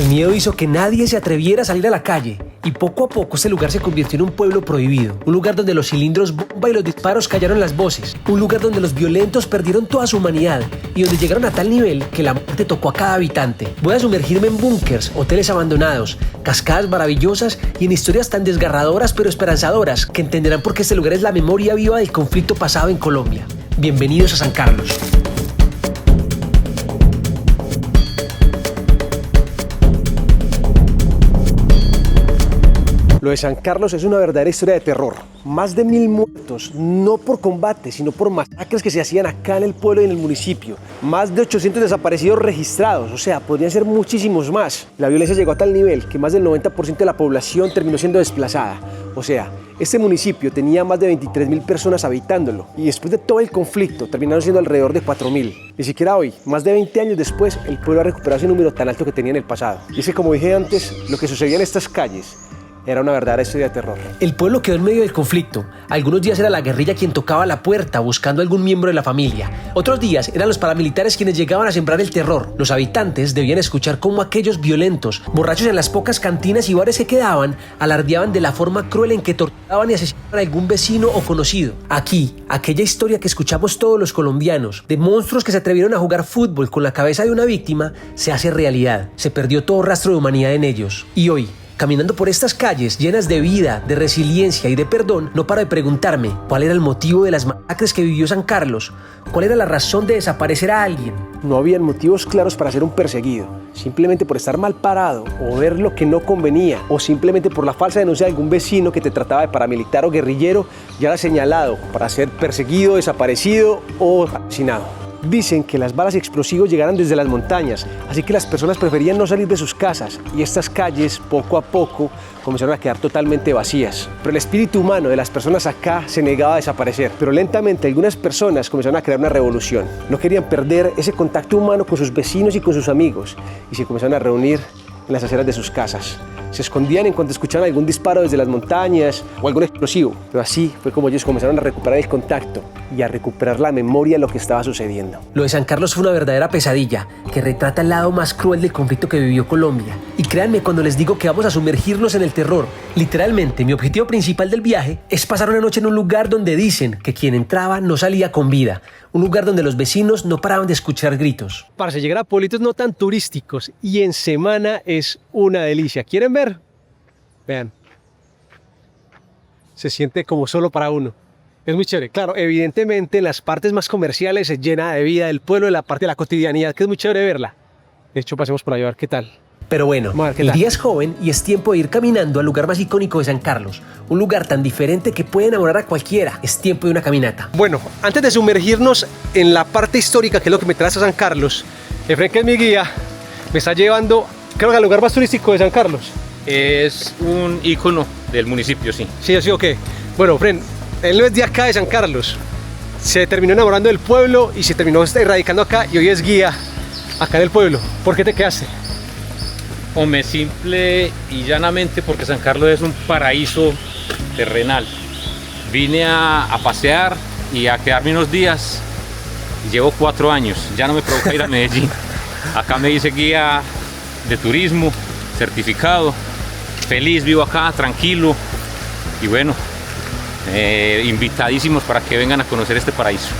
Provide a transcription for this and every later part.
El miedo hizo que nadie se atreviera a salir a la calle y poco a poco este lugar se convirtió en un pueblo prohibido, un lugar donde los cilindros bomba y los disparos callaron las voces, un lugar donde los violentos perdieron toda su humanidad y donde llegaron a tal nivel que la muerte tocó a cada habitante. Voy a sumergirme en búnkers, hoteles abandonados, cascadas maravillosas y en historias tan desgarradoras pero esperanzadoras que entenderán por qué este lugar es la memoria viva del conflicto pasado en Colombia. Bienvenidos a San Carlos. Lo de San Carlos es una verdadera historia de terror. Más de 1000 muertos, no por combate, sino por masacres que se hacían acá en el pueblo y en el municipio. Más de 800 desaparecidos registrados, o sea, podrían ser muchísimos más. La violencia llegó a tal nivel que más del 90% de la población terminó siendo desplazada. O sea, este municipio tenía más de 23.000 personas habitándolo y después de todo el conflicto terminaron siendo alrededor de 4.000. Ni siquiera hoy, más de 20 años después, el pueblo ha recuperado ese número tan alto que tenía en el pasado. Y es que, como dije antes, lo que sucedía en estas calles era una verdadera historia de terror. El pueblo quedó en medio del conflicto. Algunos días era la guerrilla quien tocaba la puerta buscando a algún miembro de la familia. Otros días eran los paramilitares quienes llegaban a sembrar el terror. Los habitantes debían escuchar cómo aquellos violentos, borrachos en las pocas cantinas y bares que quedaban, alardeaban de la forma cruel en que torturaban y asesinaban a algún vecino o conocido. Aquí, aquella historia que escuchamos todos los colombianos, de monstruos que se atrevieron a jugar fútbol con la cabeza de una víctima, se hace realidad. Se perdió todo rastro de humanidad en ellos. Y hoy, caminando por estas calles llenas de vida, de resiliencia y de perdón, no paro de preguntarme cuál era el motivo de las masacres que vivió San Carlos, cuál era la razón de desaparecer a alguien. No habían motivos claros para ser un perseguido, simplemente por estar mal parado o ver lo que no convenía, o simplemente por la falsa denuncia de algún vecino que te trataba de paramilitar o guerrillero, ya era señalado para ser perseguido, desaparecido o asesinado. Dicen que las balas y explosivos llegaron desde las montañas, así que las personas preferían no salir de sus casas y estas calles poco a poco comenzaron a quedar totalmente vacías. Pero el espíritu humano de las personas acá se negaba a desaparecer, pero lentamente algunas personas comenzaron a crear una revolución. No querían perder ese contacto humano con sus vecinos y con sus amigos y se comenzaron a reunir en las aceras de sus casas. Se escondían en cuanto escuchaban algún disparo desde las montañas o algún explosivo, pero así fue como ellos comenzaron a recuperar el contacto y a recuperar la memoria de lo que estaba sucediendo. Lo de San Carlos fue una verdadera pesadilla que retrata el lado más cruel del conflicto que vivió Colombia. Y créanme cuando les digo que vamos a sumergirnos en el terror. Literalmente, mi objetivo principal del viaje es pasar una noche en un lugar donde dicen que quien entraba no salía con vida. Un lugar donde los vecinos no paraban de escuchar gritos. Para llegar a pueblitos no tan turísticos y en semana es una delicia. ¿Quieren ver? Vean. Se siente como solo para uno. Es muy chévere. Claro, evidentemente en las partes más comerciales se llena de vida el pueblo, de la parte de la cotidianidad, que es muy chévere verla. De hecho, pasemos por ahí a ver qué tal. Pero bueno, el día es joven y es tiempo de ir caminando al lugar más icónico de San Carlos. Un lugar tan diferente que puede enamorar a cualquiera. Es tiempo de una caminata. Bueno, antes de sumergirnos en la parte histórica, que es lo que me trae a San Carlos, Efren, que es mi guía, me está llevando, creo que al lugar más turístico de San Carlos. Es un ícono del municipio, sí. Sí, sí, ok. Bueno, Efren, él no es de acá de San Carlos. Se terminó enamorando del pueblo y se terminó radicando acá y hoy es guía acá en el pueblo. ¿Por qué te quedaste? Hombre, simple y llanamente porque San Carlos es un paraíso terrenal. Vine a pasear y a quedarme unos días. Llevo 4 años, ya no me provoca ir a Medellín. Acá me dice guía de turismo, certificado. Feliz, vivo acá, tranquilo. Y bueno, invitadísimos para que vengan a conocer este paraíso.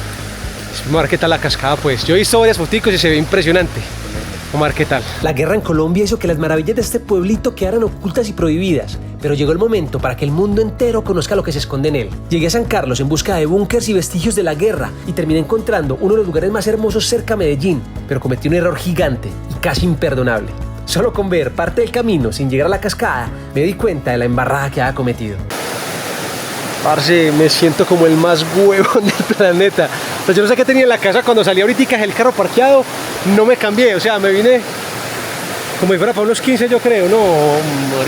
Omar, ¿qué tal la cascada? Pues yo he visto varias fotos y se ve impresionante. Omar, ¿qué tal? La guerra en Colombia hizo que las maravillas de este pueblito quedaran ocultas y prohibidas, pero llegó el momento para que el mundo entero conozca lo que se esconde en él. Llegué a San Carlos en busca de búnkers y vestigios de la guerra y terminé encontrando uno de los lugares más hermosos cerca a Medellín, pero cometí un error gigante y casi imperdonable. Solo con ver parte del camino sin llegar a la cascada, me di cuenta de la embarrada que había cometido. Parce, me siento como el más huevón del planeta. O sea, yo no sé qué tenía en la casa cuando salí ahorita, el carro parqueado, no me cambié, o sea, me vine como si fuera para unos 15 yo creo, no,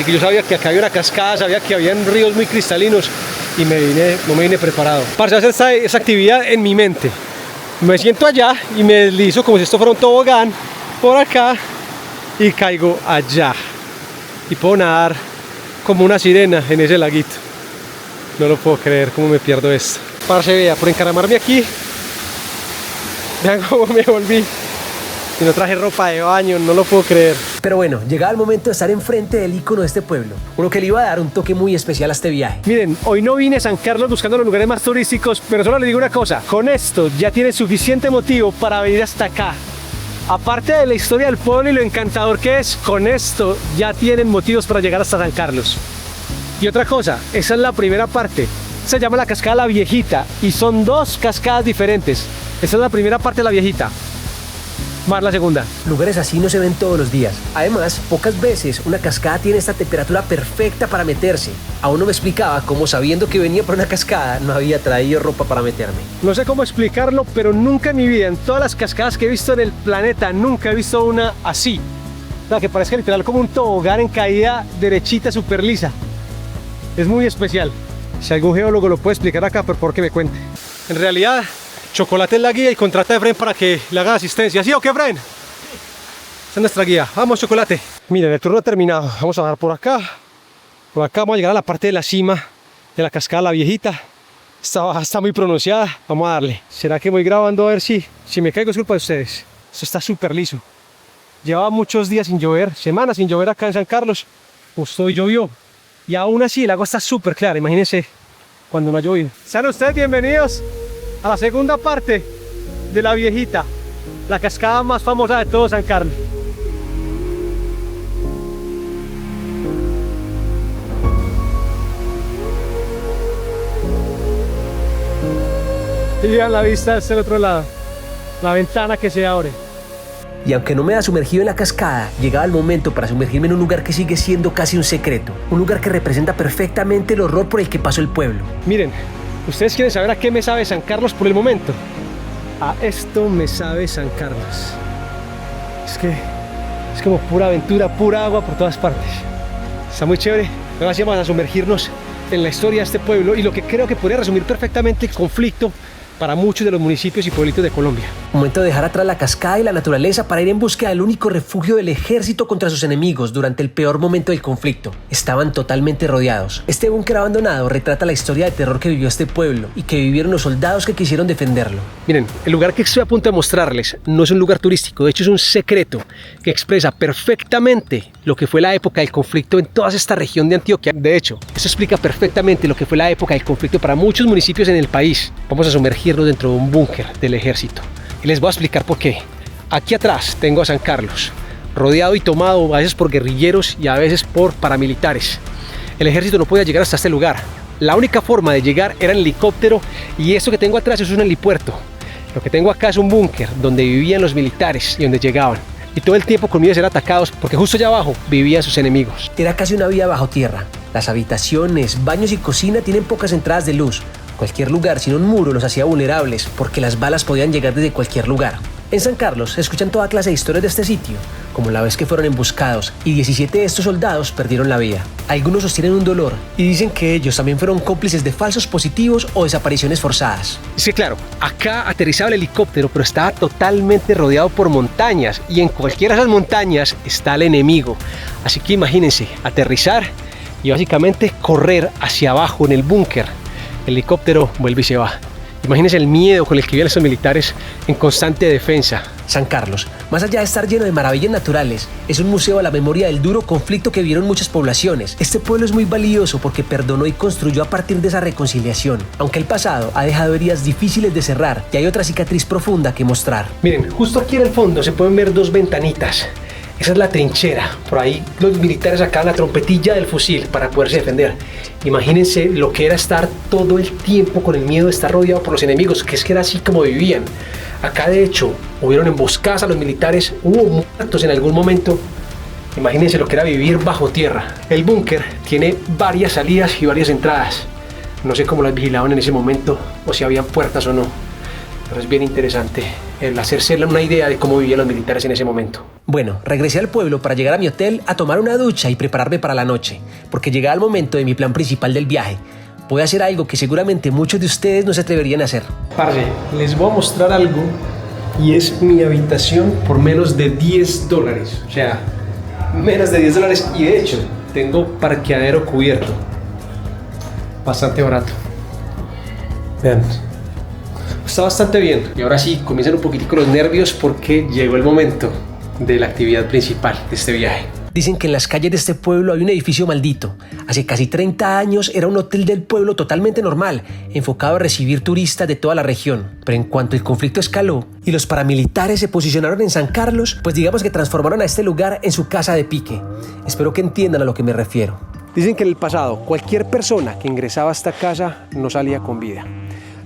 yo sabía que acá había una cascada, sabía que habían ríos muy cristalinos y no me vine preparado. Parce, hacer esa actividad en mi mente. Me siento allá y me deslizo como si esto fuera un tobogán por acá y caigo allá. Y puedo nadar como una sirena en ese laguito. No lo puedo creer, cómo me pierdo esto. Parce, vea, por encaramarme aquí, vean cómo me volví Y no traje ropa de baño, no lo puedo creer. Pero bueno, llegaba el momento de estar enfrente del ícono de este pueblo, uno que le iba a dar un toque muy especial a este viaje. Miren, hoy no vine a San Carlos buscando los lugares más turísticos, pero solo les digo una cosa, con esto ya tiene suficiente motivo para venir hasta acá. Aparte de la historia del pueblo y lo encantador que es, con esto ya tienen motivos para llegar hasta San Carlos. Y otra cosa, esa es la primera parte, se llama la Cascada La Viejita y son dos cascadas diferentes. Esa es la primera parte de La Viejita, más la segunda. Lugares así no se ven todos los días. Además, pocas veces una cascada tiene esta temperatura perfecta para meterse. Aún no me explicaba cómo, sabiendo que venía por una cascada, no había traído ropa para meterme. No sé cómo explicarlo, pero nunca en mi vida, en todas las cascadas que he visto en el planeta, nunca he visto una así. O sea, que parezca literal como un tobogán en caída derechita, súper lisa. Es muy especial. Si algún geólogo lo puede explicar acá, por favor que me cuente. En realidad, Chocolate es la guía y contrata a Efren para que le haga asistencia. ¿Sí o qué, Efren? Esa es nuestra guía. Vamos, Chocolate. Miren, el turno ha terminado. Vamos a dar por acá. Por acá vamos a llegar a la parte de la cima de la cascada La Viejita. Esta baja está muy pronunciada. Vamos a darle. ¿Será que voy grabando a ver si me caigo? Es culpa de ustedes. Esto está súper liso. Llevaba muchos días sin llover, semanas sin llover acá en San Carlos. Justo hoy llovió. Y aún así el agua está súper clara. Imagínense cuando no ha llovido. Sean ustedes bienvenidos a la segunda parte de La Viejita, la cascada más famosa de todo San Carlos. Y vean la vista desde el otro lado, la ventana que se abre. Y aunque no me ha sumergido en la cascada, llegaba el momento para sumergirme en un lugar que sigue siendo casi un secreto. Un lugar que representa perfectamente el horror por el que pasó el pueblo. Miren, ¿ustedes quieren saber a qué me sabe San Carlos por el momento? A esto me sabe San Carlos. Es como pura aventura, pura agua por todas partes. Está muy chévere. Ahora sí vamos a sumergirnos en la historia de este pueblo y lo que creo que podría resumir perfectamente el conflicto para muchos de los municipios y pueblitos de Colombia. Momento de dejar atrás la cascada y la naturaleza para ir en busca del único refugio del ejército contra sus enemigos durante el peor momento del conflicto. Estaban totalmente rodeados. Este búnker abandonado retrata la historia de terror que vivió este pueblo y que vivieron los soldados que quisieron defenderlo. Miren, el lugar que estoy a punto de mostrarles no es un lugar turístico, de hecho es un secreto que expresa perfectamente lo que fue la época del conflicto en toda esta región de Antioquia. De hecho, eso explica perfectamente lo que fue la época del conflicto para muchos municipios en el país. Vamos a sumergirnos dentro de un búnker del ejército. Y les voy a explicar por qué. Aquí atrás tengo a San Carlos, rodeado y tomado a veces por guerrilleros y a veces por paramilitares. El ejército no podía llegar hasta este lugar. La única forma de llegar era en helicóptero y esto que tengo atrás es un helipuerto. Lo que tengo acá es un búnker donde vivían los militares y donde llegaban. Y todo el tiempo con miedo de ser atacados porque justo allá abajo vivían sus enemigos. Era casi una vía bajo tierra. Las habitaciones, baños y cocina tienen pocas entradas de luz. Cualquier lugar sin un muro los hacía vulnerables porque las balas podían llegar desde cualquier lugar. En San Carlos se escuchan toda clase de historias de este sitio, como la vez que fueron emboscados y 17 de estos soldados perdieron la vida. Algunos sostienen un dolor y dicen que ellos también fueron cómplices de falsos positivos o desapariciones forzadas. Sí, claro, acá aterrizaba el helicóptero, pero estaba totalmente rodeado por montañas y en cualquiera de esas montañas está el enemigo. Así que imagínense, aterrizar y básicamente correr hacia abajo en el búnker. El helicóptero vuelve y se va. Imagínense el miedo con el que vivían estos militares en constante defensa. San Carlos, más allá de estar lleno de maravillas naturales, es un museo a la memoria del duro conflicto que vivieron muchas poblaciones. Este pueblo es muy valioso porque perdonó y construyó a partir de esa reconciliación. Aunque el pasado ha dejado heridas difíciles de cerrar y hay otra cicatriz profunda que mostrar. Miren, justo aquí en el fondo se pueden ver dos ventanitas. Esa es la trinchera. Por ahí los militares sacaban la trompetilla del fusil para poderse defender. Imagínense lo que era estar todo el tiempo con el miedo de estar rodeado por los enemigos, que era así como vivían. Acá de hecho hubieron emboscadas a los militares, hubo muertos en algún momento. Imagínense lo que era vivir bajo tierra. El búnker tiene varias salidas y varias entradas. No sé cómo las vigilaban en ese momento o si habían puertas o no. Pero es bien interesante el hacerse una idea de cómo vivían los militares en ese momento. Bueno, regresé al pueblo para llegar a mi hotel a tomar una ducha y prepararme para la noche, porque llegaba el momento de mi plan principal del viaje. Voy a hacer algo que seguramente muchos de ustedes no se atreverían a hacer. Parce, les voy a mostrar algo y es mi habitación por menos de $10. O sea, menos de $10 y de hecho tengo parqueadero cubierto. Bastante barato. Vean. está bastante bien. Y ahora sí, comienzan un poquitico los nervios porque llegó el momento de la actividad principal de este viaje. Dicen que en las calles de este pueblo hay un edificio maldito. Hace casi 30 años era un hotel del pueblo totalmente normal, enfocado a recibir turistas de toda la región. Pero en cuanto el conflicto escaló y los paramilitares se posicionaron en San Carlos, pues digamos que transformaron a este lugar en su casa de pique. Espero que entiendan a lo que me refiero. Dicen que en el pasado cualquier persona que ingresaba a esta casa no salía con vida.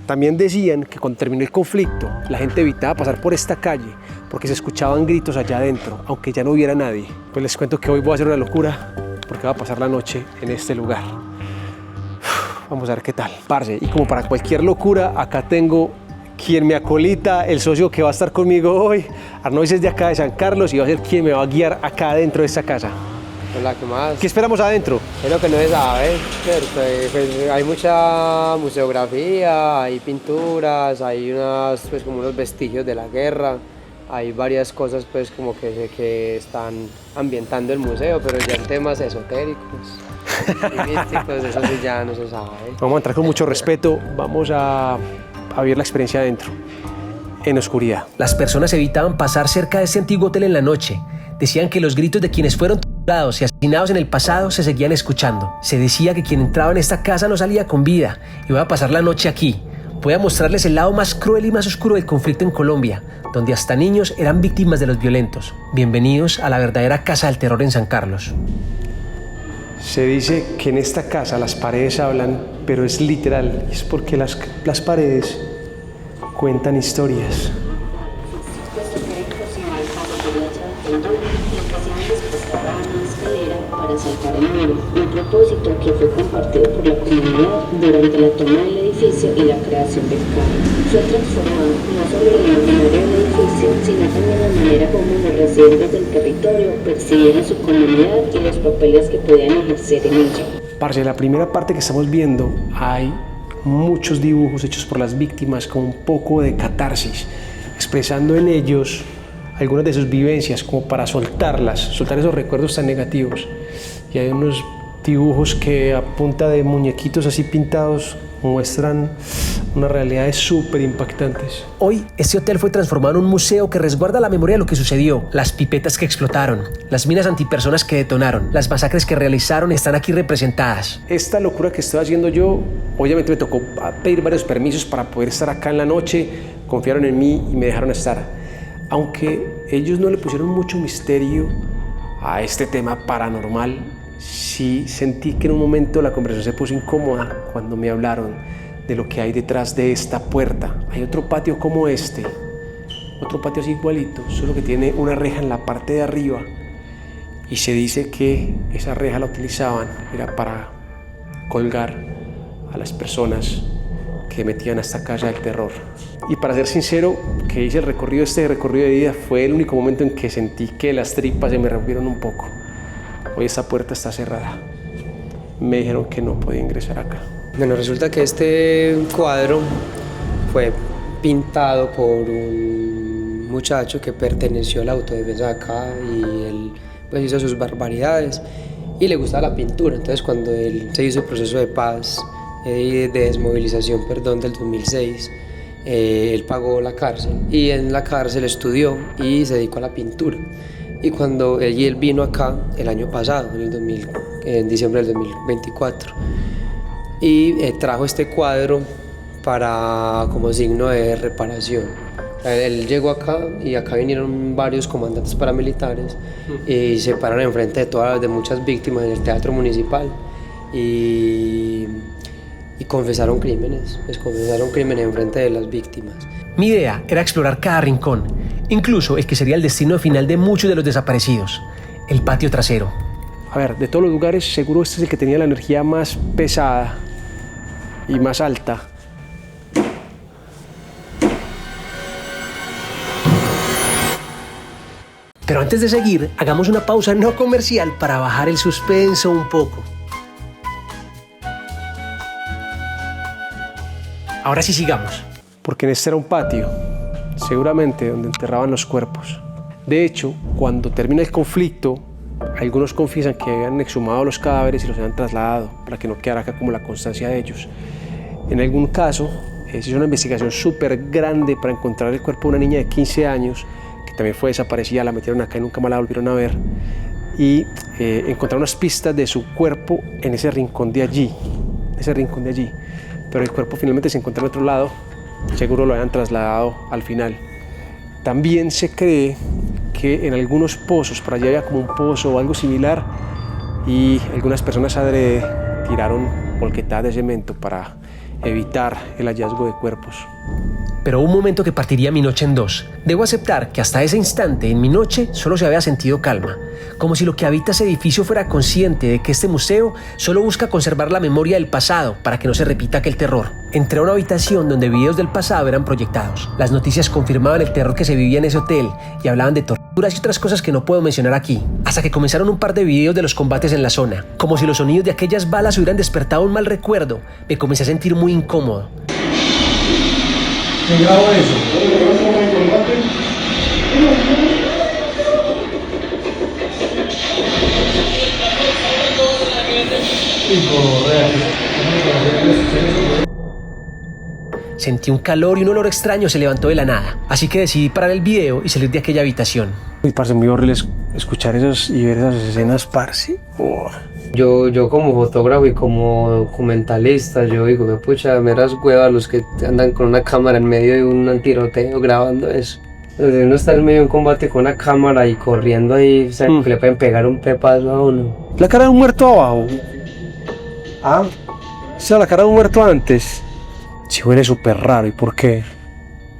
También decían que cuando terminó el conflicto, la gente evitaba pasar por esta calle porque se escuchaban gritos allá adentro, aunque ya no hubiera nadie. Pues les cuento que hoy voy a hacer una locura porque voy a pasar la noche en este lugar. Vamos a ver qué tal. Parce, y como para cualquier locura, acá tengo quien me acolita, el socio que va a estar conmigo hoy. Arnois es de acá de San Carlos y va a ser quien me va a guiar acá adentro de esta casa. Hola, ¿qué más? ¿Qué esperamos adentro? Es lo que no se sabe, ¿cierto? Pues hay mucha museografía, hay pinturas, hay pues, como unos vestigios de la guerra, hay varias cosas pues como que están ambientando el museo, pero ya en temas esotéricos y místicos, eso sí ya no se sabe. Vamos a entrar con mucho respeto, vamos a vivir la experiencia adentro, en oscuridad. Las personas evitaban pasar cerca de este antiguo hotel en la noche. Decían que los gritos de quienes fueron y asesinados en el pasado se seguían escuchando. Se decía que quien entraba en esta casa no salía con vida y voy a pasar la noche aquí. Voy a mostrarles el lado más cruel y más oscuro del conflicto en Colombia, donde hasta niños eran víctimas de los violentos. Bienvenidos a la verdadera casa del terror en San Carlos. Se dice que en esta casa las paredes hablan, pero es literal. Es porque las paredes cuentan historias. Para saltar el muro, un propósito que fue compartido por la comunidad durante la toma del edificio y la creación del CAE. Fue transformado no solo en el ordinario del edificio, sino también la manera como los residentes del territorio percibían a su comunidad y los papeles que podían ejercer en ella. Parce, la primera parte que estamos viendo hay muchos dibujos hechos por las víctimas con un poco de catarsis, expresando en ellos algunas de sus vivencias como para soltar esos recuerdos tan negativos. Y hay unos dibujos que a punta de muñequitos así pintados muestran unas realidades súper impactantes. Hoy este hotel fue transformado en un museo que resguarda la memoria de lo que sucedió, las pipetas que explotaron, las minas antipersonas que detonaron, las masacres que realizaron están aquí representadas. Esta locura que estoy haciendo yo, obviamente me tocó pedir varios permisos para poder estar acá en la noche, confiaron en mí y me dejaron estar. Aunque ellos no le pusieron mucho misterio a este tema paranormal, sí sentí que en un momento la conversación se puso incómoda cuando me hablaron de lo que hay detrás de esta puerta. Hay otro patio como este, otro patio así igualito, solo que tiene una reja en la parte de arriba y se dice que esa reja la utilizaban era para colgar a las personas que metían a esta casa del terror. Y para ser sincero, que hice este recorrido de vida fue el único momento en que sentí que las tripas se me rompieron un poco. Hoy esta puerta está cerrada. Me dijeron que no podía ingresar acá. Bueno, resulta que este cuadro fue pintado por un muchacho que perteneció a la autodefensa de acá y él pues hizo sus barbaridades y le gustaba la pintura. Entonces cuando él se hizo el proceso de paz, de desmovilización, del 2006, él pagó la cárcel y en la cárcel estudió y se dedicó a la pintura. Y cuando él vino acá el año pasado, en diciembre del 2024, y trajo este cuadro como signo de reparación. Él llegó acá y acá vinieron varios comandantes paramilitares y se pararon enfrente de muchas víctimas en el teatro municipal y confesaron crímenes, enfrente de las víctimas. Mi idea era explorar cada rincón, incluso el que sería el destino final de muchos de los desaparecidos, el patio trasero. A ver, de todos los lugares, seguro este es el que tenía la energía más pesada y más alta. Pero antes de seguir, hagamos una pausa no comercial para bajar el suspenso un poco. Ahora sí sigamos. Porque en este era un patio, seguramente donde enterraban los cuerpos. De hecho, cuando termina el conflicto, algunos confiesan que habían exhumado los cadáveres y los habían trasladado para que no quedara acá como la constancia de ellos. En algún caso, se hizo una investigación súper grande para encontrar el cuerpo de una niña de 15 años, que también fue desaparecida, la metieron acá y nunca más la volvieron a ver. Y encontraron unas pistas de su cuerpo en ese rincón de allí, pero el cuerpo finalmente se encuentra en otro lado, seguro lo habían trasladado al final. También se cree que en algunos pozos, por allá había como un pozo o algo similar, y algunas personas adrede tiraron volquetadas de cemento para evitar el hallazgo de cuerpos. Pero hubo un momento que partiría mi noche en dos. Debo aceptar que hasta ese instante en mi noche solo se había sentido calma, como si lo que habita ese edificio fuera consciente de que este museo solo busca conservar la memoria del pasado para que no se repita aquel terror. Entré a una habitación donde videos del pasado eran proyectados. Las noticias confirmaban el terror que se vivía en ese hotel y hablaban de torturas y otras cosas que no puedo mencionar aquí, hasta que comenzaron un par de videos de los combates en la zona. Como si los sonidos de aquellas balas hubieran despertado un mal recuerdo, me comencé a sentir muy incómodo. ¿Quién grabó eso? Sentí un calor y un olor extraño se levantó de la nada, así que decidí parar el video y salir de aquella habitación. Uy, parce, muy horrible escuchar esos y ver esas escenas, parce. Oh. Yo como fotógrafo y como documentalista, yo digo, pucha, meras huevas los que andan con una cámara en medio de un tiroteo grabando eso. Entonces uno está en medio de un combate con una cámara y corriendo ahí, o sea, que le pueden pegar un pepazo a uno. La cara de un muerto abajo. Ah, o sea, la cara de un muerto antes. Sí, huele súper raro, ¿y por qué?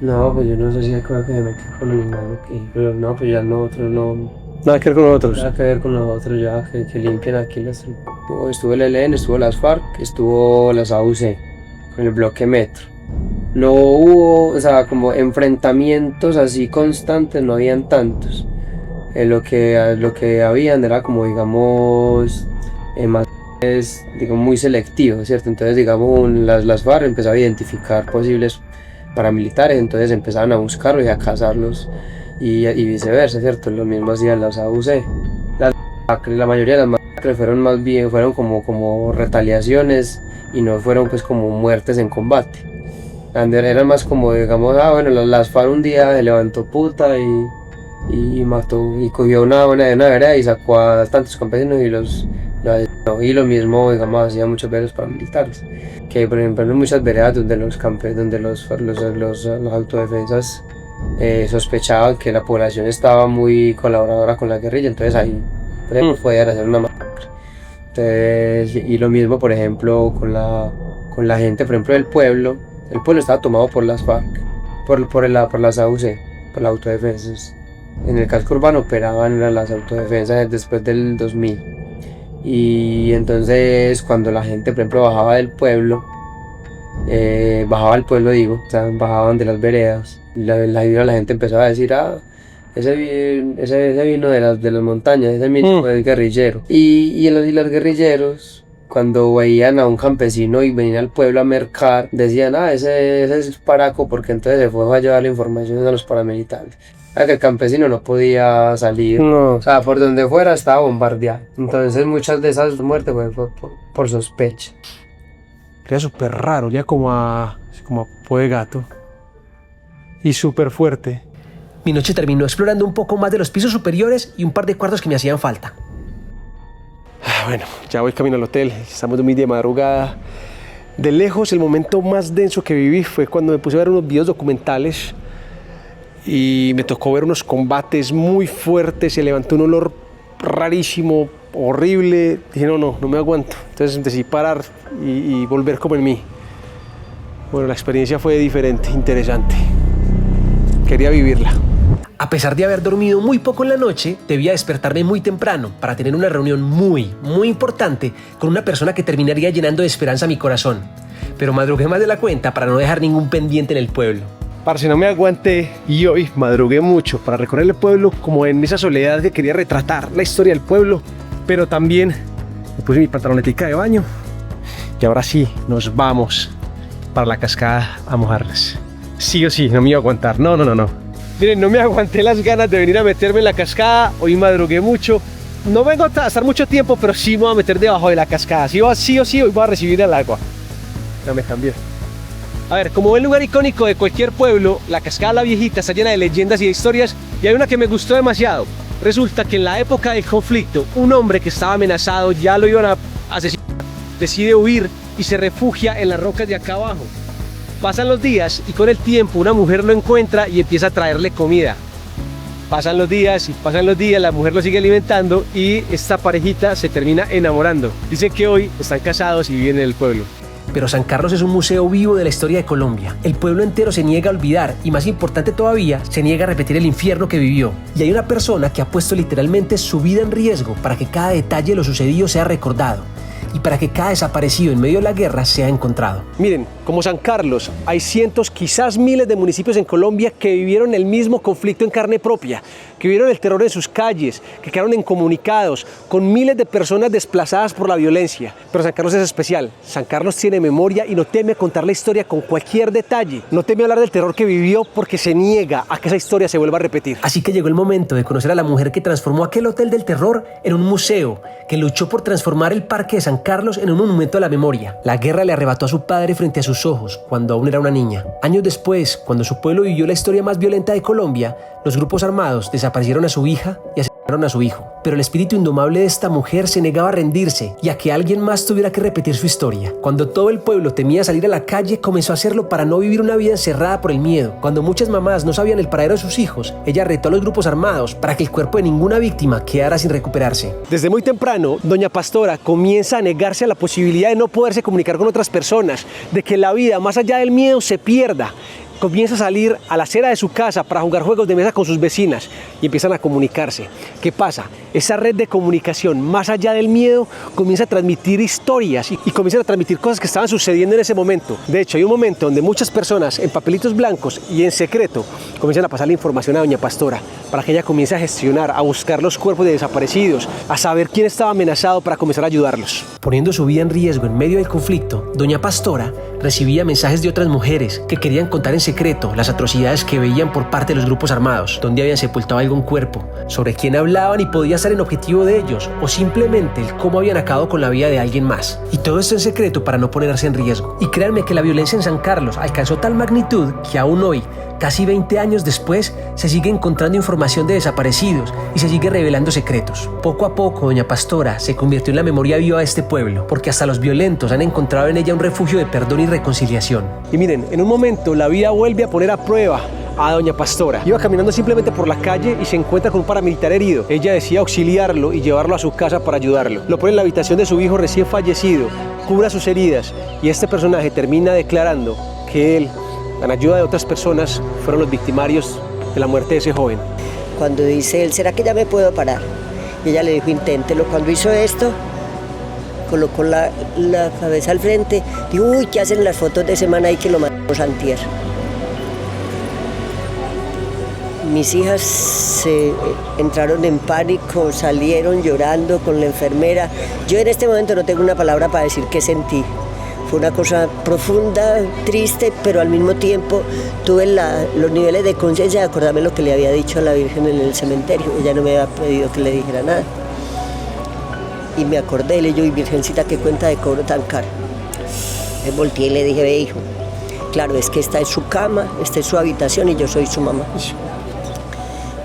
No, pues yo no sé si es que me metí con el animal aquí, pero no, pues ya nosotros no. Nada que ver con nosotros. Nada que ver con nosotros ya, que limpian aquí las... Estuvo el ELN, estuvo las FARC, estuvo las AUC, con el bloque Metro. No hubo, o sea, como enfrentamientos así constantes, no habían tantos. Lo que habían era como, digamos, más digamos, muy selectivo, ¿cierto? Entonces, digamos, las FARC empezaron a identificar posibles paramilitares, entonces empezaban a buscarlos y a cazarlos. Y viceversa, ¿cierto? Lo mismo hacían las AUC. La mayoría de las masacres fueron como retaliaciones y no fueron pues como muertes en combate. Eran más como, digamos, bueno, las FARC un día se levantó puta y mató y cogió una vereda y sacó a tantos campesinos y los asesinó. Y lo mismo, digamos, hacían muchos veces paramilitares. Que por ejemplo en muchas veredas donde los autodefensas sospechaban que la población estaba muy colaboradora con la guerrilla, entonces ahí por ejemplo podían hacer una masacre. Entonces, y lo mismo por ejemplo con la gente, por ejemplo del pueblo. El pueblo estaba tomado por las FARC, por las AUC, por las autodefensas. En el casco urbano operaban las autodefensas después del 2000. Y entonces cuando la gente por ejemplo bajaba del pueblo, o sea, bajaban de las veredas, la gente empezaba a decir, ese vino de las montañas, ese mismo es guerrillero. Y los guerrilleros, cuando veían a un campesino y venía al pueblo a mercar, decían, ese es Paraco, porque entonces se fue a llevar la información a los paramilitares. Que el campesino no podía salir, o sea, por donde fuera estaba bombardeado. Entonces muchas de esas muertes fue por sospecha. Era súper raro, ya como a po de gato. Y súper fuerte. Mi noche terminó explorando un poco más de los pisos superiores y un par de cuartos que me hacían falta. Bueno, ya voy camino al hotel, estamos de muy de madrugada. De lejos, el momento más denso que viví fue cuando me puse a ver unos videos documentales y me tocó ver unos combates muy fuertes, se levantó un olor rarísimo, horrible. Dije, no me aguanto. Entonces decidí parar y volver como en mí. Bueno, la experiencia fue diferente, interesante. Quería vivirla. A pesar de haber dormido muy poco en la noche, debía despertarme muy temprano para tener una reunión muy importante con una persona que terminaría llenando de esperanza mi corazón. Pero madrugué más de la cuenta para no dejar ningún pendiente en el pueblo. Parce, no me aguanté y hoy madrugué mucho para recorrer el pueblo como en esa soledad que quería retratar la historia del pueblo, pero también me puse mi pantalonetica de baño y ahora sí nos vamos para la cascada a mojarnos. Sí o sí, no me iba a aguantar, no. Miren, no me aguanté las ganas de venir a meterme en la cascada, hoy madrugué mucho. No vengo a estar mucho tiempo, pero sí me voy a meter debajo de la cascada. Sí o sí, hoy voy a recibir el agua. Ya me cambié. A ver, como buen lugar icónico de cualquier pueblo, la Cascada La Viejita está llena de leyendas y de historias, y hay una que me gustó demasiado. Resulta que en la época del conflicto, un hombre que estaba amenazado, ya lo iban a asesinar, decide huir y se refugia en las rocas de acá abajo. Pasan los días y con el tiempo una mujer lo encuentra y empieza a traerle comida. Pasan los días, la mujer lo sigue alimentando y esta parejita se termina enamorando. Dicen que hoy están casados y viven en el pueblo. Pero San Carlos es un museo vivo de la historia de Colombia. El pueblo entero se niega a olvidar y, más importante todavía, se niega a repetir el infierno que vivió. Y hay una persona que ha puesto literalmente su vida en riesgo para que cada detalle de lo sucedido sea recordado y para que cada desaparecido en medio de la guerra sea encontrado. Miren, como San Carlos, hay cientos, quizás miles de municipios en Colombia que vivieron el mismo conflicto en carne propia, que vivieron el terror en sus calles, que quedaron incomunicados, con miles de personas desplazadas por la violencia. Pero San Carlos es especial. San Carlos tiene memoria y no teme a contar la historia con cualquier detalle. No teme hablar del terror que vivió porque se niega a que esa historia se vuelva a repetir. Así que llegó el momento de conocer a la mujer que transformó aquel hotel del terror en un museo, que luchó por transformar el Parque de San Carlos en un monumento a la memoria. La guerra le arrebató a su padre frente a sus ojos cuando aún era una niña. Años después, cuando su pueblo vivió la historia más violenta de Colombia, los grupos armados desaparecieron a su hija y asesinaron a su hijo. Pero el espíritu indomable de esta mujer se negaba a rendirse y a que alguien más tuviera que repetir su historia. Cuando todo el pueblo temía salir a la calle, comenzó a hacerlo para no vivir una vida encerrada por el miedo. Cuando muchas mamás no sabían el paradero de sus hijos, ella retó a los grupos armados para que el cuerpo de ninguna víctima quedara sin recuperarse. Desde muy temprano, doña Pastora comienza a negarse a la posibilidad de no poderse comunicar con otras personas, de que la vida más allá del miedo se pierda. Comienza a salir a la acera de su casa para jugar juegos de mesa con sus vecinas y empiezan a comunicarse. ¿Qué pasa? Esa red de comunicación, más allá del miedo, comienza a transmitir historias y comienzan a transmitir cosas que estaban sucediendo en ese momento. De hecho, hay un momento donde muchas personas en papelitos blancos y en secreto comienzan a pasar la información a doña Pastora para que ella comience a gestionar, a buscar los cuerpos de desaparecidos, a saber quién estaba amenazado para comenzar a ayudarlos. Poniendo su vida en riesgo en medio del conflicto, doña Pastora recibía mensajes de otras mujeres que querían contar en secreto las atrocidades que veían por parte de los grupos armados, donde habían sepultado algún cuerpo, sobre quién hablaban y podía estar en objetivo de ellos, o simplemente el cómo habían acabado con la vida de alguien más. Y todo esto en secreto para no ponerse en riesgo. Y créanme que la violencia en San Carlos alcanzó tal magnitud que aún hoy, casi 20 años después, se sigue encontrando información de desaparecidos y se sigue revelando secretos. Poco a poco, doña Pastora se convirtió en la memoria viva de este pueblo, porque hasta los violentos han encontrado en ella un refugio de perdón y reconciliación. Y miren, en un momento la vida vuelve a poner a prueba a doña Pastora. Iba caminando simplemente por la calle y se encuentra con un paramilitar herido. Ella decide auxiliarlo y llevarlo a su casa para ayudarlo. Lo pone en la habitación de su hijo recién fallecido, cubra sus heridas y este personaje termina declarando que él, con ayuda de otras personas, fueron los victimarios de la muerte de ese joven. Cuando dice él, ¿será que ya me puedo parar? Y ella le dijo, inténtelo. Cuando hizo esto, colocó la cabeza al frente, dijo, uy, ¿qué hacen las fotos de ese man ahí que lo matamos antier? Mis hijas se entraron en pánico, salieron llorando con la enfermera. Yo en este momento no tengo una palabra para decir qué sentí. Fue una cosa profunda, triste, pero al mismo tiempo tuve los niveles de conciencia de acordarme lo que le había dicho a la Virgen en el cementerio. Ella no me había pedido que le dijera nada. Y me acordé, le dije, Virgencita, ¿qué cuenta de cobro tan caro? Me volteé y le dije, ve, hijo, claro, es que esta es su cama, esta es su habitación y yo soy su mamá.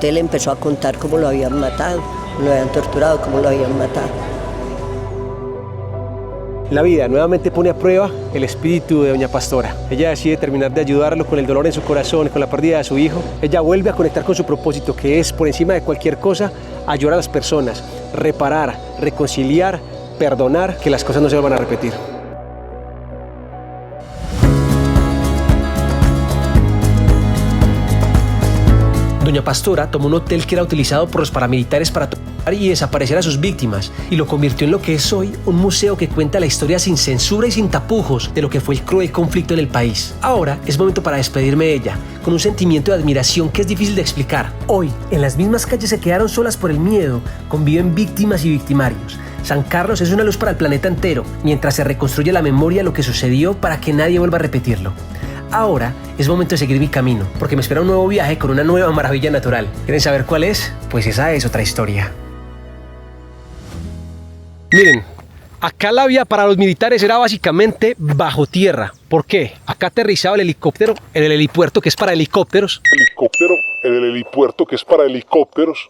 Entonces le empezó a contar cómo lo habían matado, lo habían torturado, cómo lo habían matado. La vida nuevamente pone a prueba el espíritu de doña Pastora. Ella decide terminar de ayudarlo con el dolor en su corazón, con la pérdida de su hijo. Ella vuelve a conectar con su propósito, que es, por encima de cualquier cosa, ayudar a las personas, reparar, reconciliar, perdonar, que las cosas no se vuelvan a repetir. Doña Pastora tomó un hotel que era utilizado por los paramilitares para torturar y desaparecer a sus víctimas y lo convirtió en lo que es hoy un museo que cuenta la historia sin censura y sin tapujos de lo que fue el cruel conflicto en el país. Ahora es momento para despedirme de ella, con un sentimiento de admiración que es difícil de explicar. Hoy, en las mismas calles se quedaron solas por el miedo, conviven víctimas y victimarios. San Carlos es una luz para el planeta entero, mientras se reconstruye la memoria de lo que sucedió para que nadie vuelva a repetirlo. Ahora es momento de seguir mi camino, porque me espera un nuevo viaje con una nueva maravilla natural. ¿Quieren saber cuál es? Pues esa es otra historia. Miren, Acá la vía para los militares era básicamente bajo tierra. ¿Por qué? Acá aterrizaba el helicóptero en el helipuerto que es para helicópteros. En el helipuerto que es para helicópteros.